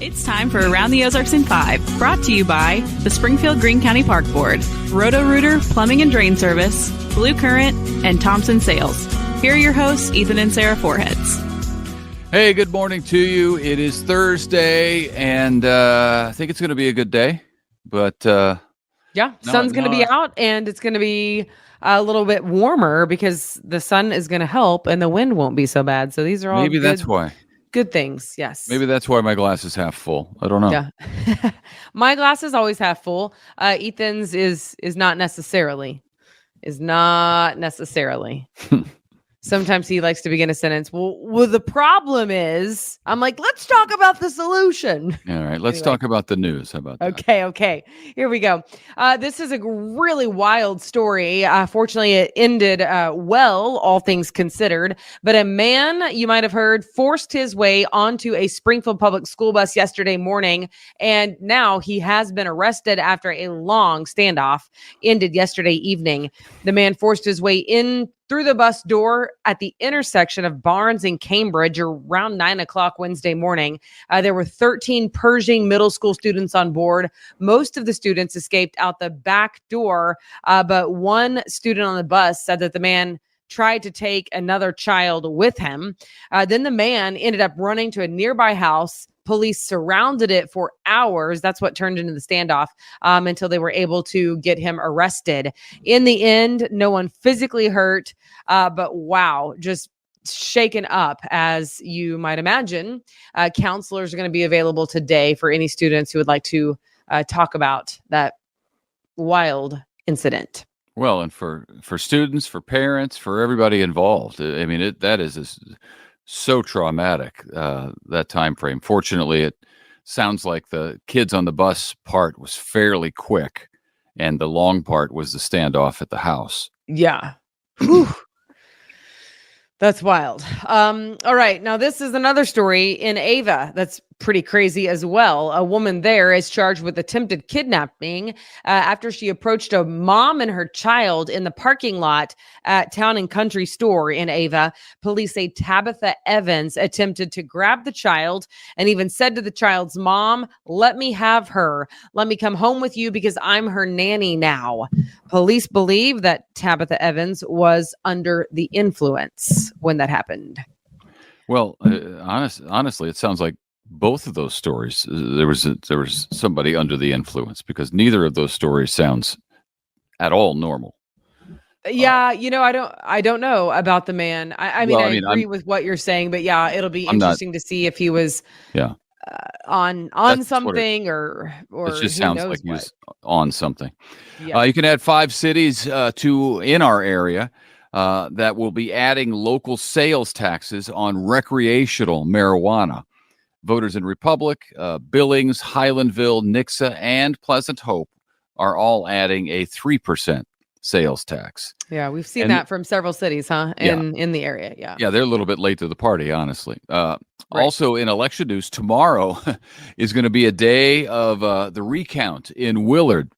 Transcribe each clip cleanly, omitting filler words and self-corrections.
It's time for Around the Ozarks in 5, brought to you by the Springfield Greene County Park Board, Roto-Rooter Plumbing and Drain Service, Blue Current, and Thompson Sales. Here are your hosts, Ethan and Sarah Foreheads. Hey, good morning to you. It is Thursday, and I think it's going to be a good day. But sun's going to be out, and it's going to be a little bit warmer because the sun is going to help, and the wind won't be so bad. So these are all that's why. Good things, yes. Maybe that's why my glass is half full. I don't know. Yeah, my glass is always half full. Ethan's is not necessarily. Sometimes he likes to begin a sentence. Well, the problem is, I'm like, let's talk about the solution. All right, let's talk about the news. How about that? Okay. Here we go. This is a really wild story. Fortunately, it ended well, all things considered. But a man, you might have heard, forced his way onto a Springfield public school bus yesterday morning. And now he has been arrested after a long standoff ended yesterday evening. The man forced his way in through the bus door at the intersection of Barnes and Cambridge around 9 o'clock Wednesday morning. There were 13 Pershing middle school students on board. Most of the students escaped out the back door, but one student on the bus said that the man tried to take another child with him. Then the man ended up running to a nearby house. Police surrounded it for hours. That's what turned into the standoff until they were able to get him arrested. In the end, no one physically hurt, but wow, just shaken up, as you might imagine. Counselors are going to be available today for any students who would like to talk about that wild incident. Well, and for students, for parents, for everybody involved. I mean, that is so traumatic, that time frame. Fortunately, it sounds like the kids on the bus part was fairly quick, and the long part was the standoff at the house. Yeah. That's wild. All right. Now, this is another story in Ava that's pretty crazy as well. A woman there is charged with attempted kidnapping after she approached a mom and her child in the parking lot at Town and Country store in Ava. Police say Tabitha Evans attempted to grab the child and even said to the child's mom, "Let me have her. Let me come home with you because I'm her nanny now." Police believe that Tabitha Evans was under the influence when that happened. Well, honestly, it sounds like both of those stories, there was somebody under the influence, because neither of those stories sounds at all normal. Yeah, I don't know about the man. I agree with what you're saying, but yeah, it'll be interesting to see if he was on something or it just sounds like he was on something. Yeah. You can add 5 cities in our area that will be adding local sales taxes on recreational marijuana. Voters in Republic, Billings, Highlandville, Nixa, and Pleasant Hope are all adding a 3% sales tax. Yeah, we've seen that from several cities, in the area. Yeah, they're a little bit late to the party, honestly. Right. Also, in election news, tomorrow is going to be a day of the recount in Willard.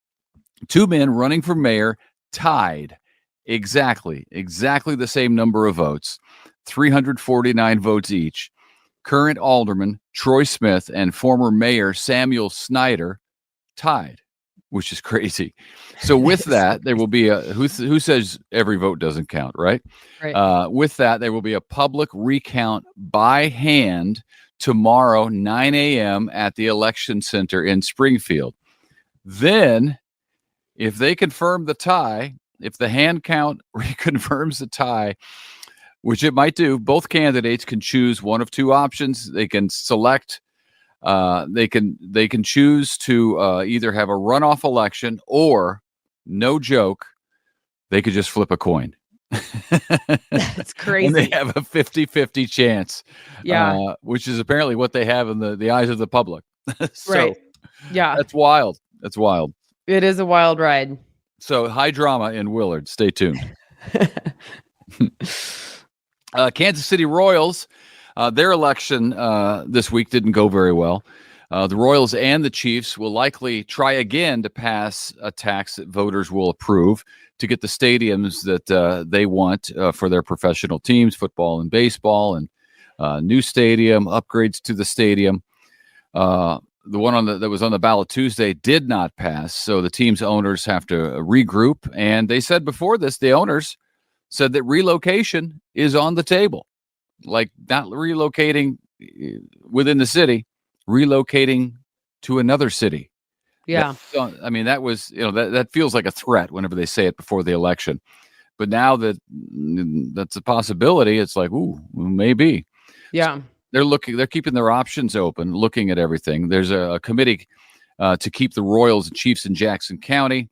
2 men running for mayor tied exactly the same number of votes, 349 votes each. Current alderman Troy Smith and former mayor Samuel Snyder tied, which is crazy. So with that, there will be who says every vote doesn't count, right? With that, there will be a public recount by hand tomorrow, 9 a.m. at the election center in Springfield. Then, if they confirm the tie, if the hand count reconfirms the tie, which it might do, both candidates can choose one of 2 options. They can select. They can choose to either have a runoff election, or, no joke, they could just flip a coin. That's crazy. And they have a 50-50 chance. Yeah. Which is apparently what they have in the eyes of the public. So, right. Yeah. That's wild. It is a wild ride. So high drama in Willard. Stay tuned. Kansas City Royals, their election this week didn't go very well. The Royals and the Chiefs will likely try again to pass a tax that voters will approve to get the stadiums that they want for their professional teams, football and baseball, and new stadium, upgrades to the stadium. The one that was on the ballot Tuesday did not pass, so the team's owners have to regroup. And they said before this, the owners said that relocation is on the table, like not relocating within the city, relocating to another city. Yeah. I mean, that was, that feels like a threat whenever they say it before the election. But now that that's a possibility, it's like, ooh, maybe. Yeah. They're keeping their options open, looking at everything. There's a committee to keep the Royals and Chiefs in Jackson County.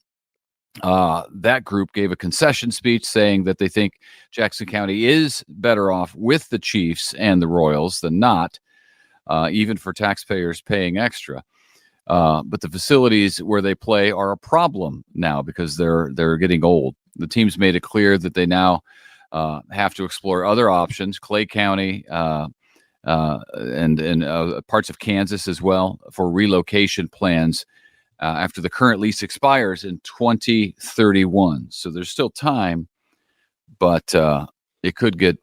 That group gave a concession speech saying that they think Jackson County is better off with the Chiefs and the Royals than not, even for taxpayers paying extra. But the facilities where they play are a problem now because they're getting old. The team's made it clear that they now have to explore other options. Clay County and parts of Kansas as well for relocation plans after the current lease expires in 2031. So there's still time, but it could get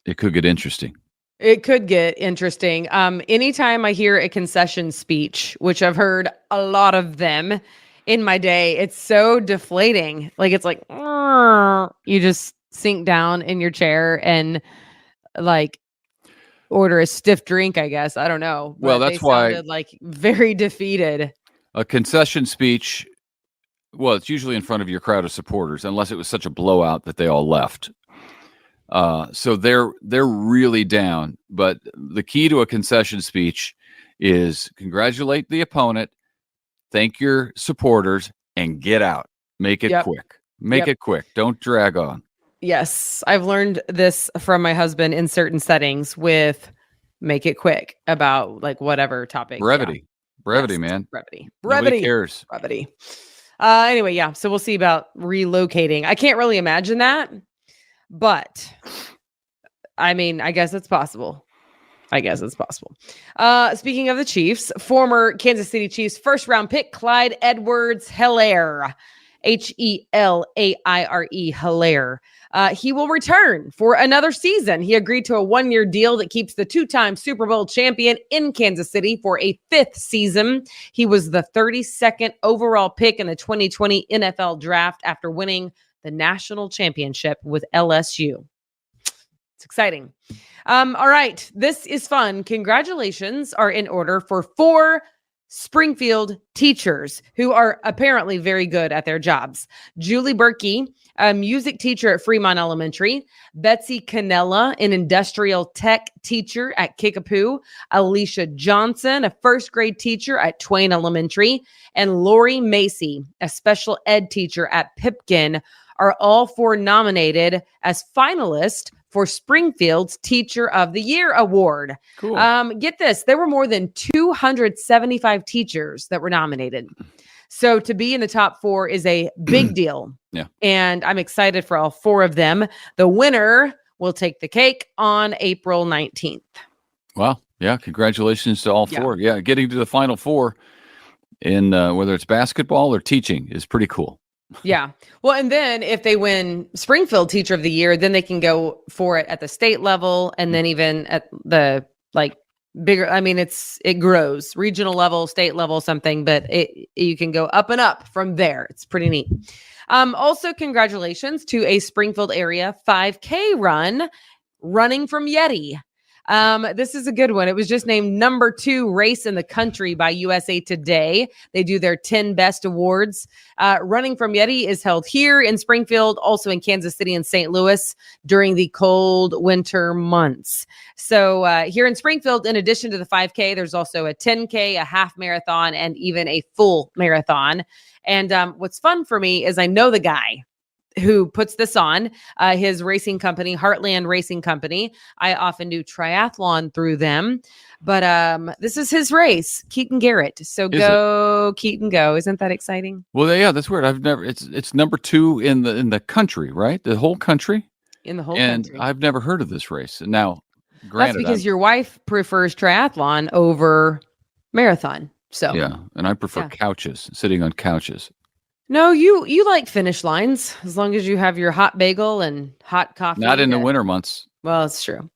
interesting. It could get interesting. Anytime I hear a concession speech, which I've heard a lot of them in my day, it's so deflating. Like it's like you just sink down in your chair and like order a stiff drink, I guess. I don't know. Well, that's why sounded like very defeated. A concession speech, well, it's usually in front of your crowd of supporters, unless it was such a blowout that they all left. So they're really down. But the key to a concession speech is congratulate the opponent, thank your supporters, and get out. Make it quick. Make it quick. Don't drag on. Yes, I've learned this from my husband in certain settings with make it quick about like whatever topic. Brevity. Yeah. Brevity, yes, man. Brevity. Nobody cares. Brevity. Anyway, yeah. So we'll see about relocating. I can't really imagine that, but I mean, I guess it's possible. Speaking of the Chiefs, former Kansas City Chiefs first round pick Clyde Edwards-Helaire, Helaire, Helaire. He will return for another season. He agreed to a 1-year deal that keeps the 2-time Super Bowl champion in Kansas City for a 5th season. He was the 32nd overall pick in the 2020 NFL draft after winning the national championship with LSU. It's exciting. All right. This is fun. Congratulations are in order for 4 Springfield teachers who are apparently very good at their jobs. Julie Berkey, a music teacher at Fremont Elementary, Betsy Canella, an industrial tech teacher at Kickapoo, Alicia Johnson, a first grade teacher at Twain Elementary, and Lori Macy, a special ed teacher at Pipkin, are all 4 nominated as finalists for Springfield's Teacher of the Year Award. Cool. Get this, there were more than 275 teachers that were nominated. So to be in the top 4 is a big deal. Yeah. And I'm excited for all 4 of them. The winner will take the cake on April 19th. Wow. Yeah. Congratulations to all 4. Yeah. Getting to the final 4 in whether it's basketball or teaching is pretty cool. Yeah. Well, and then if they win Springfield Teacher of the Year, then they can go for it at the state level and then even at the like bigger. I mean, it grows regional level, state level, something, but you can go up and up from there. It's pretty neat. Also, congratulations to a Springfield area 5K running from Yeti. This is a good one. It was just named number 2 race in the country by USA Today. They do their 10 best awards. Running from Yeti is held here in Springfield, also in Kansas City and St. Louis during the cold winter months. So here in Springfield, in addition to the 5K, there's also a 10K, a half marathon, and even a full marathon. And what's fun for me is I know the guy who puts this on, his racing company, Heartland Racing Company. I often do triathlon through them, but this is his race, Keaton Garrett. So go Keaton, go. Isn't that exciting? Well, yeah, that's weird. It's number 2 in the country, right? The whole country? In the whole country. And I've never heard of this race. And now, granted, that's because your wife prefers triathlon over marathon. So yeah, and I prefer couches, sitting on couches. No, you like finish lines as long as you have your hot bagel and hot coffee. Not in the winter months. Well, it's true.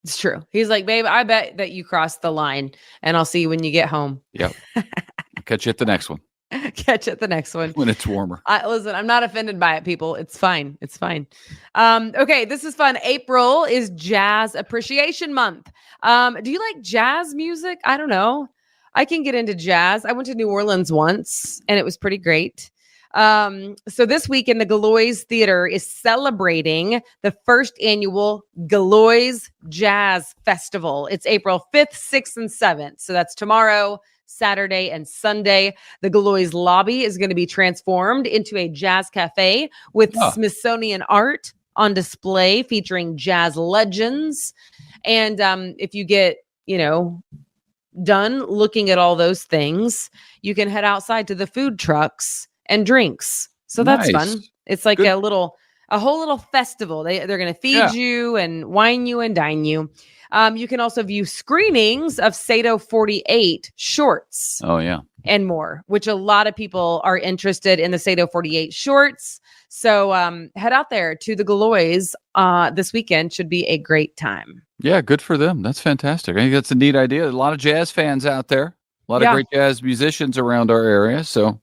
It's true. He's like, babe, I bet that you crossed the line, and I'll see you when you get home. Yep. Catch you at the next one. Catch you at the next one. When it's warmer. Listen, I'm not offended by it, people. It's fine. It's fine. Okay, this is fun. April is Jazz Appreciation Month. Do you like jazz music? I don't know. I can get into jazz. I went to New Orleans once, and it was pretty great. So this weekend, the Galois Theater is celebrating the first annual Galois Jazz Festival. It's April 5th, 6th, and 7th. So that's tomorrow, Saturday, and Sunday. The Galois lobby is going to be transformed into a jazz cafe with Smithsonian art on display featuring jazz legends. And if you get, done looking at all those things, you can head outside to the food trucks and drinks. So that's fun. It's like a whole little festival. They're going to feed you and wine you and dine you. You can also view screenings of Sado 48 shorts. Oh, yeah. And more, which a lot of people are interested in the Sado 48 shorts. So head out there to the Galois this weekend. Should be a great time. Yeah, good for them. That's fantastic. I think that's a neat idea. A lot of jazz fans out there. A lot of great jazz musicians around our area. So,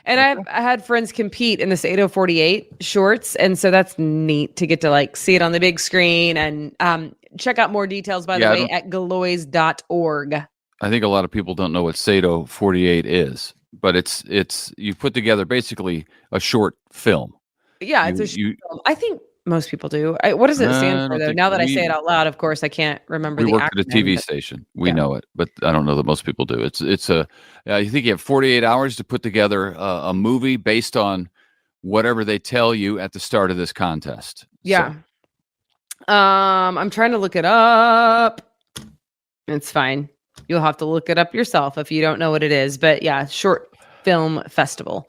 and I had friends compete in the Sado 48 shorts, and so that's neat to get to see it on the big screen. And check out more details, by the way, at galois.org. I think a lot of people don't know what Sado 48 is, but it's you put together basically a short film. Yeah, it's a short film. I think most people do. What does it stand for, though? Now that I say it out loud, of course, I can't remember the acronym. We work at a TV station. We know it, but I don't know that most people do. It's you think you have 48 hours to put together a movie based on whatever they tell you at the start of this contest. Yeah. So. I'm trying to look it up. It's fine. You'll have to look it up yourself if you don't know what it is. But yeah, short film festival.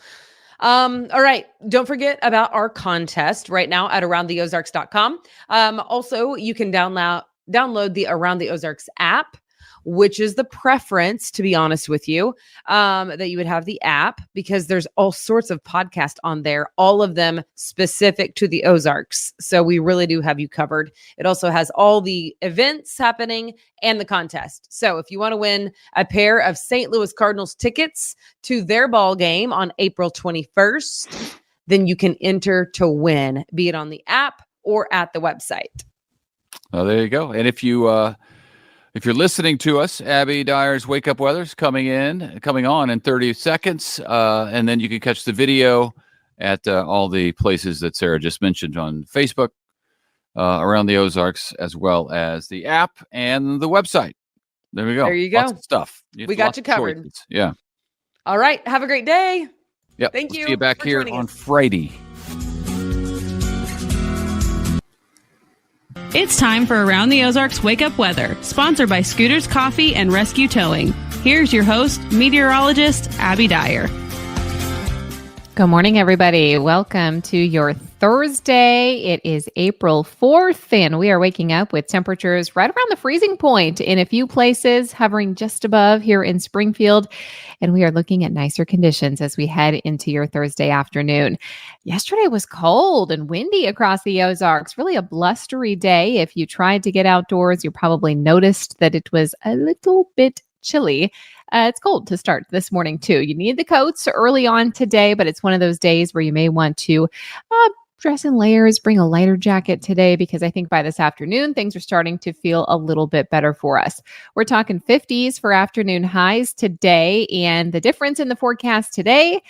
All right. Don't forget about our contest right now at aroundtheozarks.com. Also, you can download the Around the Ozarks app, which is the preference, to be honest with you, that you would have the app, because there's all sorts of podcasts on there, all of them specific to the Ozarks. So we really do have you covered. It also has all the events happening and the contest. So if you want to win a pair of St. Louis Cardinals tickets to their ball game on April 21st, then you can enter to win, be it on the app or at the website. Oh, there you go. And if you're listening to us, Abby Dyer's Wake Up Weather's coming on in 30 seconds. And then you can catch the video at all the places that Sarah just mentioned on Facebook, Around the Ozarks, as well as the app and the website. There we go. There you go. Lots of stuff. We got you covered. Choices. Yeah. All right. Have a great day. Yep. Thank you. See you back here on Friday. It's time for Around the Ozarks Wake Up Weather, sponsored by Scooters Coffee and Rescue Towing. Here's your host, meteorologist Abby Dyer. Good morning, everybody. Welcome to your Thursday. It is April 4th, and we are waking up with temperatures right around the freezing point in a few places, hovering just above here in Springfield. And we are looking at nicer conditions as we head into your Thursday afternoon. Yesterday was cold and windy across the Ozarks, really a blustery day. If you tried to get outdoors, you probably noticed that it was a little bit chilly. It's cold to start this morning, too. You need the coats early on today, but it's one of those days where you may want to dress in layers, bring a lighter jacket today, because I think by this afternoon, things are starting to feel a little bit better for us. We're talking 50s for afternoon highs today, and the difference in the forecast today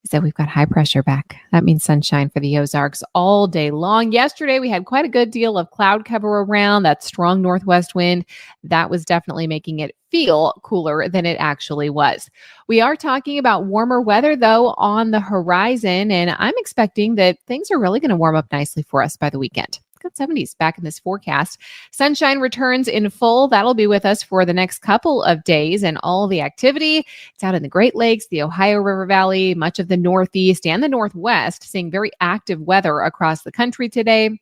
is that we've got high pressure back. That means sunshine for the Ozarks all day long. Yesterday, we had quite a good deal of cloud cover around, that strong northwest wind. That was definitely making it feel cooler than it actually was. We are talking about warmer weather, though, on the horizon, and I'm expecting that things are really going to warm up nicely for us by the weekend. Got 70s back in this forecast. Sunshine returns in full. That'll be with us for the next couple of days, and all the activity. It's out in the Great Lakes, the Ohio River Valley, much of the Northeast and the Northwest, seeing very active weather across the country today.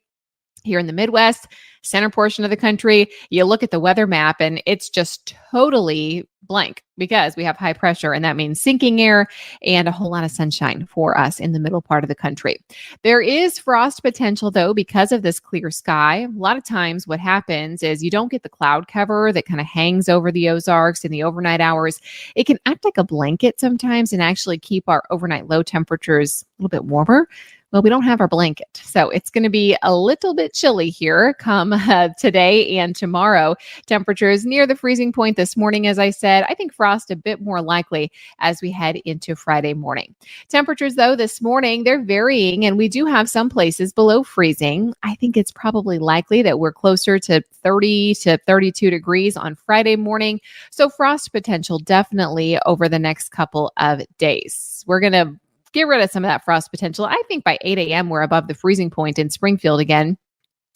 Here in the Midwest, center portion of the country, you look at the weather map and it's just totally blank because we have high pressure, and that means sinking air and a whole lot of sunshine for us in the middle part of the country. There is frost potential though because of this clear sky. A lot of times what happens is you don't get the cloud cover that kind of hangs over the Ozarks in the overnight hours. It can act like a blanket sometimes and actually keep our overnight low temperatures a little bit warmer. Well, we don't have our blanket, so it's going to be a little bit chilly here come today and tomorrow. Temperatures near the freezing point this morning, as I said. I think frost a bit more likely as we head into Friday morning. Temperatures, though, this morning, they're varying, and we do have some places below freezing. I think it's probably likely that we're closer to 30 to 32 degrees on Friday morning, so frost potential definitely over the next couple of days. We're going to get rid of some of that frost potential. I think by 8 a.m. we're above the freezing point in Springfield again.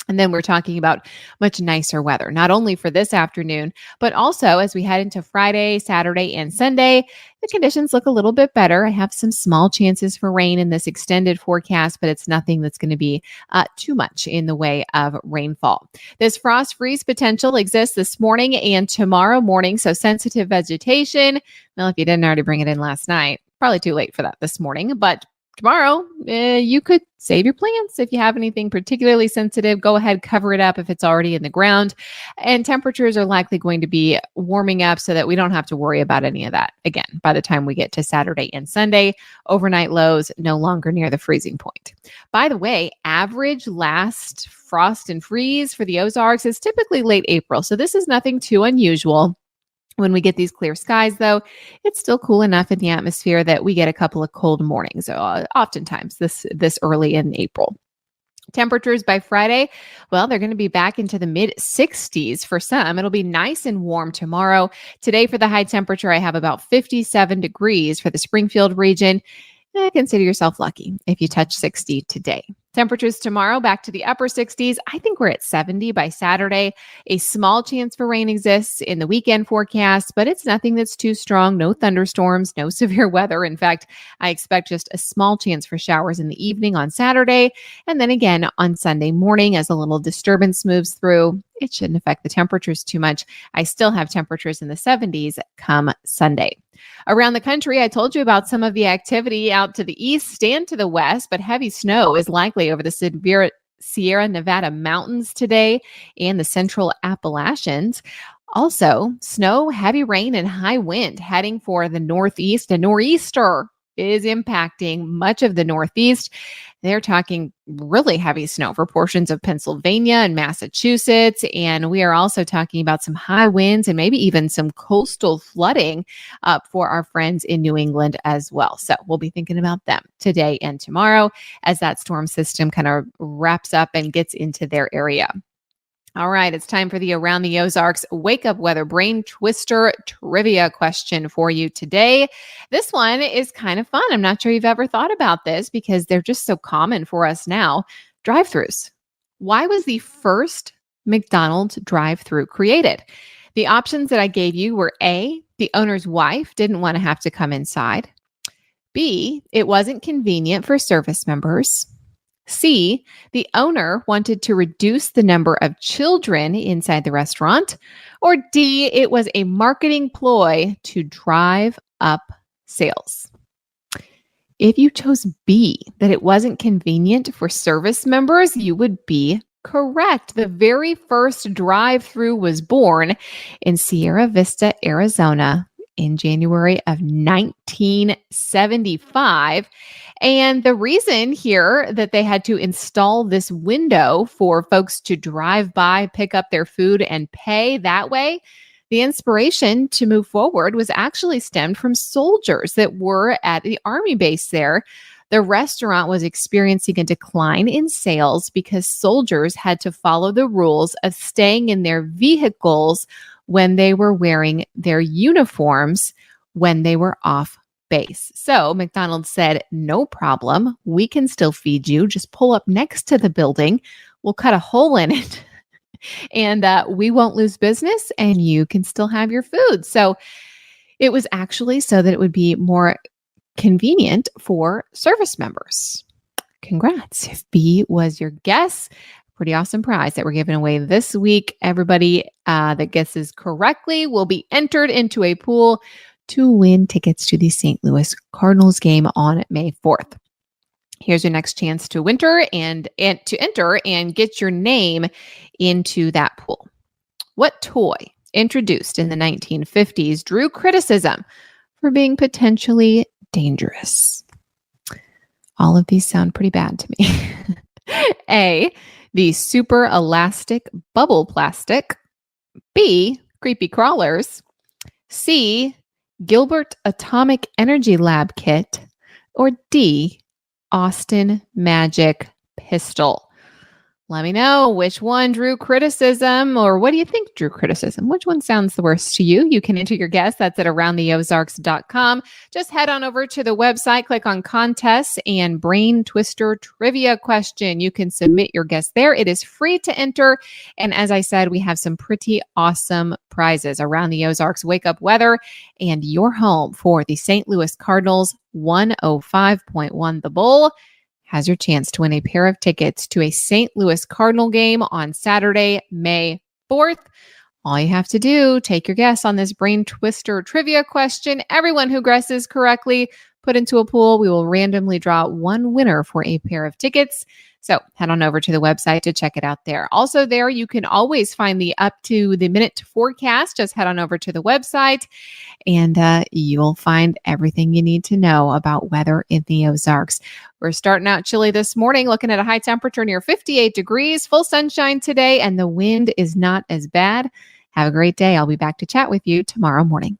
And then we're talking about much nicer weather, not only for this afternoon, but also as we head into Friday, Saturday, and Sunday, the conditions look a little bit better. I have some small chances for rain in this extended forecast, but it's nothing that's going to be too much in the way of rainfall. This frost freeze potential exists this morning and tomorrow morning, so sensitive vegetation. Well, if you didn't already bring it in last night, probably too late for that this morning, but tomorrow, you could save your plants. If you have anything particularly sensitive, go ahead, cover it up if it's already in the ground. And temperatures are likely going to be warming up so that we don't have to worry about any of that again by the time we get to Saturday and Sunday. Overnight lows no longer near the freezing point. By the way, average last frost and freeze for the Ozarks is typically late April. So this is nothing too unusual. When we get these clear skies, though, it's still cool enough in the atmosphere that we get a couple of cold mornings, oftentimes this early in April. Temperatures by Friday, well, they're going to be back into the mid 60s for some. It'll be nice and warm tomorrow. Today for the high temperature, I have about 57 degrees for the Springfield region. Consider yourself lucky if you touch 60 today. Temperatures tomorrow back to the upper 60s. I think we're at 70 by Saturday. A small chance for rain exists in the weekend forecast, but it's nothing that's too strong. No thunderstorms, no severe weather. In fact, I expect just a small chance for showers in the evening on Saturday. And then again on Sunday morning as a little disturbance moves through. It shouldn't affect the temperatures too much. I still have temperatures in the 70s come Sunday. Around the country, I told you about some of the activity out to the east and to the west, but heavy snow is likely over the Sierra Nevada mountains today and the central Appalachians. Also, snow, heavy rain, and high wind heading for the northeast. A nor'easter is impacting much of the Northeast. They're talking really heavy snow for portions of Pennsylvania and Massachusetts. And we are also talking about some high winds and maybe even some coastal flooding for our friends in New England as well. So we'll be thinking about them today and tomorrow as that storm system kind of wraps up and gets into their area. All right, it's time for the Around the Ozarks Wake Up Weather Brain Twister trivia question for you today. This one is kind of fun. I'm not sure you've ever thought about this because they're just so common for us now. Drive-thrus. Why was the first McDonald's drive-thru created? The options that I gave you were A, the owner's wife didn't want to have to come inside. B, it wasn't convenient for service members. C, the owner wanted to reduce the number of children inside the restaurant. Or D, it was a marketing ploy to drive up sales. If you chose B, that it wasn't convenient for service members, you would be correct. The very first drive-thru was born in Sierra Vista, Arizona in January of 1975. And the reason here that they had to install this window for folks to drive by, pick up their food, and pay that way, the inspiration to move forward was actually stemmed from soldiers that were at the Army base there. The restaurant was experiencing a decline in sales because soldiers had to follow the rules of staying in their vehicles when they were wearing their uniforms when they were off base. So McDonald's said, no problem. We can still feed you. Just pull up next to the building. We'll cut a hole in it and we won't lose business and you can still have your food. So it was actually so that it would be more convenient for service members. Congrats. If B was your guess, Pretty awesome prize that we're giving away this week. Everybody that guesses correctly will be entered into a pool to win tickets to the St. Louis Cardinals game on May 4th. Here's your next chance to enter and get your name into that pool. What toy introduced in the 1950s drew criticism for being potentially dangerous? All of these sound pretty bad to me. A, the super elastic bubble plastic. B, creepy crawlers. C, Gilbert Atomic Energy Lab kit. Or D, Austin Magic pistol. Let me know which one drew criticism, or what do you think drew criticism? Which one sounds the worst to you? You can enter your guess. That's at aroundtheozarks.com. Just head on over to the website, click on contests and brain twister trivia question. You can submit your guess there. It is free to enter. And as I said, we have some pretty awesome prizes. Around the Ozarks Wake Up Weather and your home for the St. Louis Cardinals 105.1 The Bull has your chance to win a pair of tickets to a St. Louis Cardinal game on Saturday, May 4th. All you have to do, take your guess on this brain twister trivia question. Everyone who guesses correctly, put into a pool. We will randomly draw one winner for a pair of tickets. So head on over to the website to check it out there. Also there, you can always find the up to the minute forecast. Just head on over to the website and you'll find everything you need to know about weather in the Ozarks. We're starting out chilly this morning, looking at a high temperature near 58 degrees, full sunshine today, and the wind is not as bad. Have a great day. I'll be back to chat with you tomorrow morning.